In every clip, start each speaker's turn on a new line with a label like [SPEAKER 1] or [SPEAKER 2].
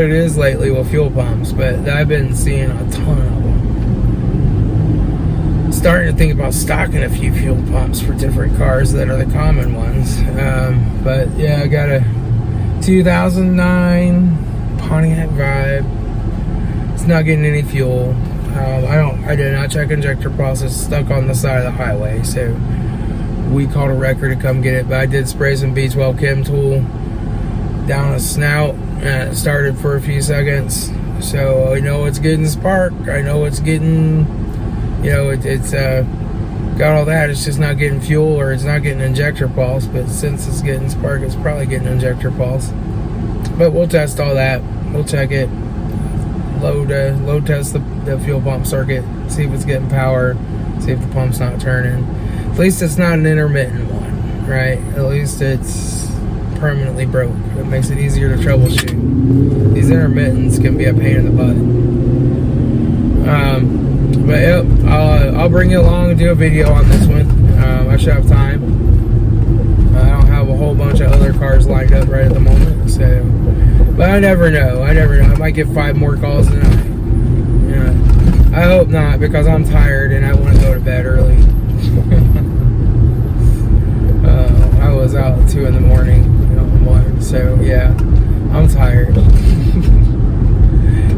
[SPEAKER 1] it is lately with fuel pumps, but I've been seeing a ton of them. Starting to think about stocking a few fuel pumps for different cars that are the common ones. But yeah, I got a 2009 Pontiac Vibe. It's not getting any fuel. I did not check injector pulse. It's stuck on the side of the highway, so we called a wrecker to come get it. But I did spray some B12 chem tool down a snout, and it started for a few seconds. So I know it's getting spark. I know it's getting, you know, it's got all that. It's just not getting fuel, or it's not getting injector pulse. But since it's getting spark, it's probably getting injector pulse. But we'll test all that. We'll check it. Load test the fuel pump circuit, see if it's getting power, see if the pump's not turning. At least it's not an intermittent one, right? At least it's permanently broke. It makes it easier to troubleshoot. These intermittents can be a pain in the butt. But yep, I'll bring you along and do a video on this one. I should have time. I don't have a whole bunch of other cars lined up right at the moment, so. But I never know. I might get 5 more calls tonight. Yeah. I hope not, because I'm tired and I want to go to bed early. I was out at 2 in the morning, so yeah, I'm tired.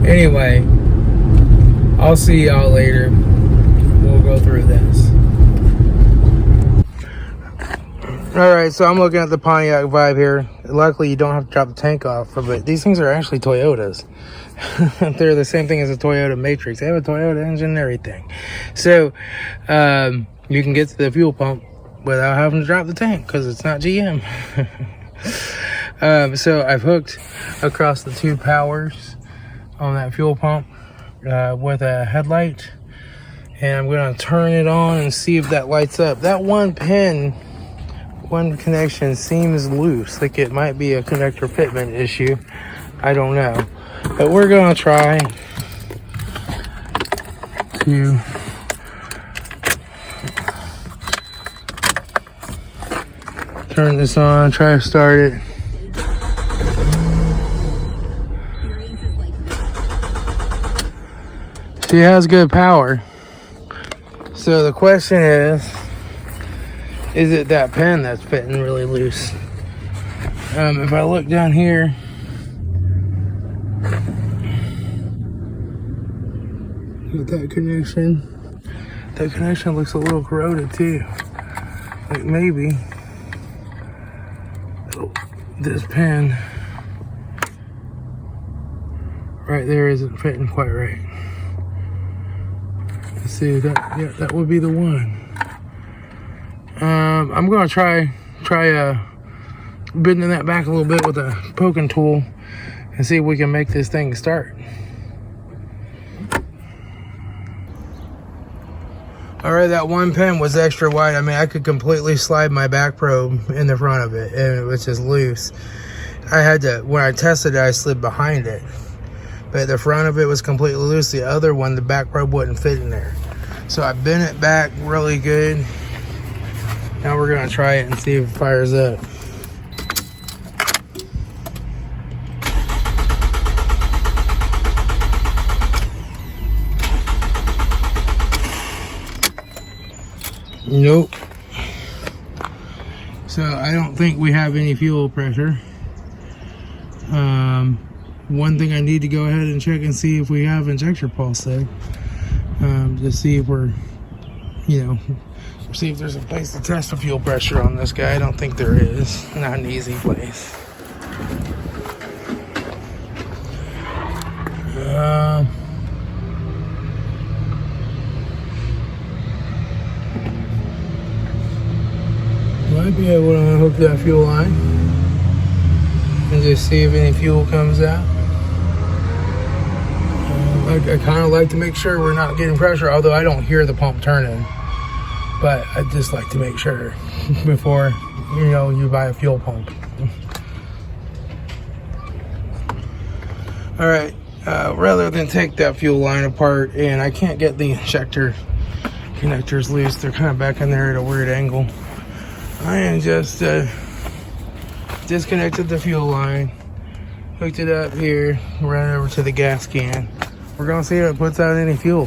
[SPEAKER 1] Anyway, I'll see y'all later. We'll go through this. Alright, so I'm looking at the Pontiac Vibe here. Luckily, you don't have to drop the tank off, but these things are actually Toyotas. They're the same thing as a Toyota Matrix. They have a Toyota engine and everything. So, you can get to the fuel pump without having to drop the tank, because it's not GM. So I've hooked across the 2 powers on that fuel pump with a headlight. And I'm going to turn it on and see if that lights up. That one connection seems loose, like it might be a connector fitment issue. I don't know, but we're gonna try to turn this on, try to start it. She has good power. So the question is it that pin that's fitting really loose? If I look down here, that connection looks a little corroded too. Like maybe this pin right there isn't fitting quite right. Let's see, that would be the one. I'm gonna try bending that back a little bit with a poking tool and see if we can make this thing start. All right, that one pin was extra wide. I mean, I could completely slide my back probe in the front of it, and it was just loose. I had to, when I tested it, I slid behind it, but the front of it was completely loose. The other one, the back probe wouldn't fit in there. So I bent it back really good. Now we're gonna try it and see if it fires up. Nope. So I don't think we have any fuel pressure. One thing I need to go ahead and check and see if we have injector pulse though. To see if we're, see if there's a place to test the fuel pressure on this guy. I don't think there is. Not an easy place. Might be able to hook that fuel line and just see if any fuel comes out. I kind of like to make sure we're not getting pressure, although I don't hear the pump turning. But I just like to make sure before, you buy a fuel pump. All right, rather than take that fuel line apart, and I can't get the injector connectors loose, they're kind of back in there at a weird angle. I am just disconnected the fuel line, Hooked it up here, ran over to the gas can. We're gonna see if it puts out any fuel.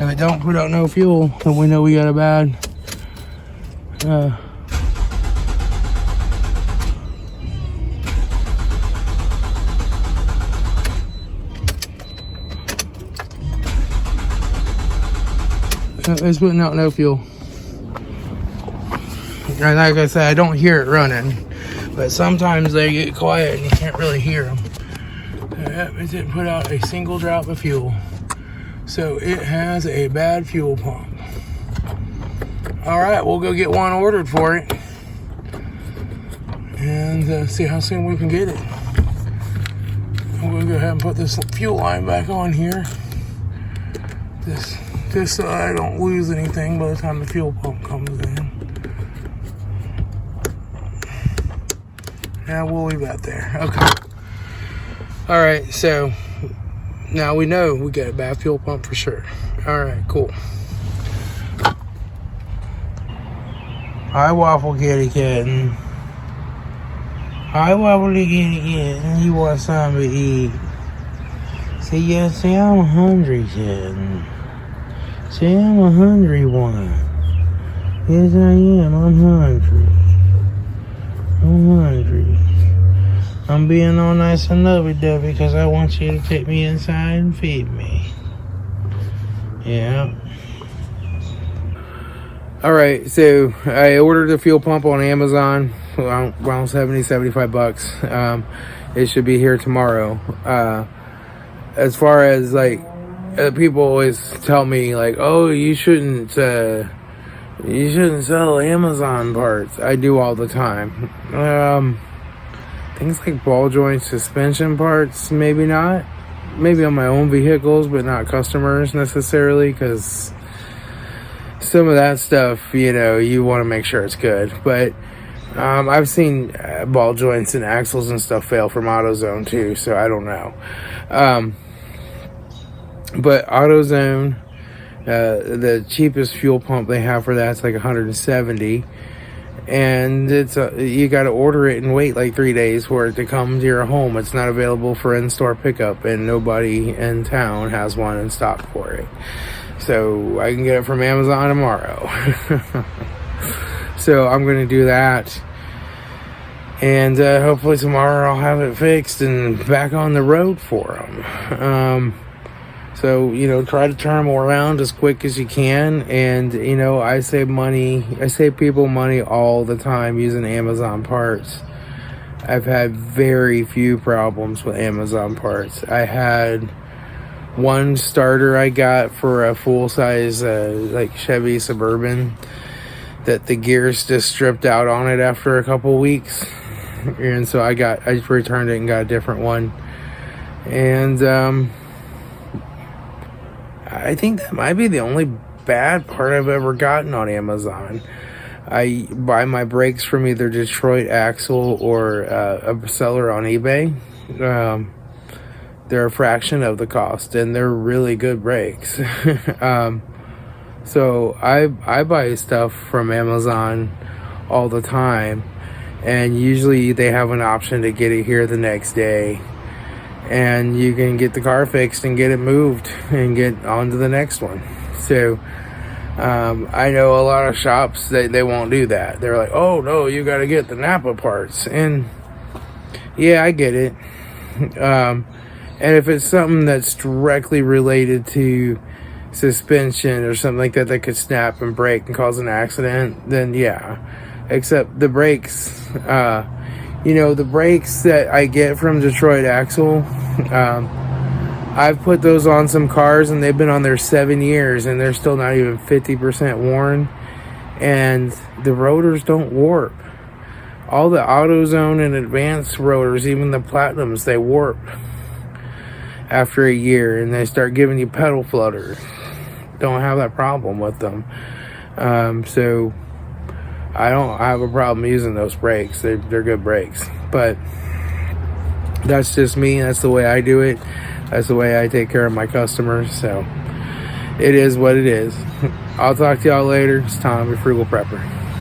[SPEAKER 1] If it don't put out no fuel, then we know we got a bad it's putting out no fuel. And like I said, I don't hear it running, but sometimes they get quiet and you can't really hear them. It didn't put out a single drop of fuel, so it has a bad fuel pump. All right, we'll go get one ordered for it and see how soon we can get it. I'm gonna go ahead and put this fuel line back on here, just so I don't lose anything by the time the fuel pump comes in. Yeah, we'll leave that there. Okay. All right, so now we know we got a bad fuel pump for sure. All right, cool. Hi, Waffle Kitty Kitten. Hi, Waffle Kitty Kitten. You want something to eat? See, yeah, see, I'm hungry, kitten. See, I'm a hungry one. Yes, I am. I'm hungry. I'm hungry. I'm being all nice and lovey-dovey because I want you to take me inside and feed me. Yeah. Alright, so I ordered a fuel pump on Amazon. Around 70, 75 bucks. It should be here tomorrow. As far as like, people always tell me like, oh, you shouldn't sell Amazon parts. I do all the time. Things like ball joint suspension parts, maybe not. Maybe on my own vehicles, but not customers necessarily, because some of that stuff, you know, you want to make sure it's good. But I've seen ball joints and axles and stuff fail from AutoZone too, so I don't know. But AutoZone, the cheapest fuel pump they have for that's like $170, and it's you got to order it and wait like 3 days for it to come to your home. It's not available for in-store pickup, and nobody in town has one in stock for it. So I can get it from Amazon tomorrow. So I'm going to do that, and hopefully tomorrow I'll have it fixed and back on the road for them. So, you know, try to turn them around as quick as you can. And, you know, I save people money all the time using Amazon parts. I've had very few problems with Amazon parts. I had one starter I got for a full-size, like Chevy Suburban, that the gears just stripped out on it after a couple weeks. And so I returned it and got a different one. And, I think that might be the only bad part I've ever gotten on Amazon. I buy my brakes from either Detroit Axle or a seller on eBay. They're a fraction of the cost, and they're really good brakes. So I buy stuff from Amazon all the time, and usually they have an option to get it here the next day. And you can get the car fixed and get it moved and get on to the next one. So I know a lot of shops they won't do that. They're like, oh no, you got to get the Napa parts. And yeah, I get it. And if it's something that's directly related to suspension or something like that could snap and break and cause an accident, then yeah. Except the brakes, you know, the brakes that I get from Detroit Axle, I've put those on some cars and they've been on there 7 years and they're still not even 50% worn, and the rotors don't warp. All the AutoZone and advanced rotors, even the Platinums, they warp after a year and they start giving you pedal flutter. Don't have that problem with them. So I don't have a problem using those brakes. They're good brakes. But that's just me. That's the way I do it. That's the way I take care of my customers. So it is what it is. I'll talk to y'all later. It's Tom, your Frugal Prepper.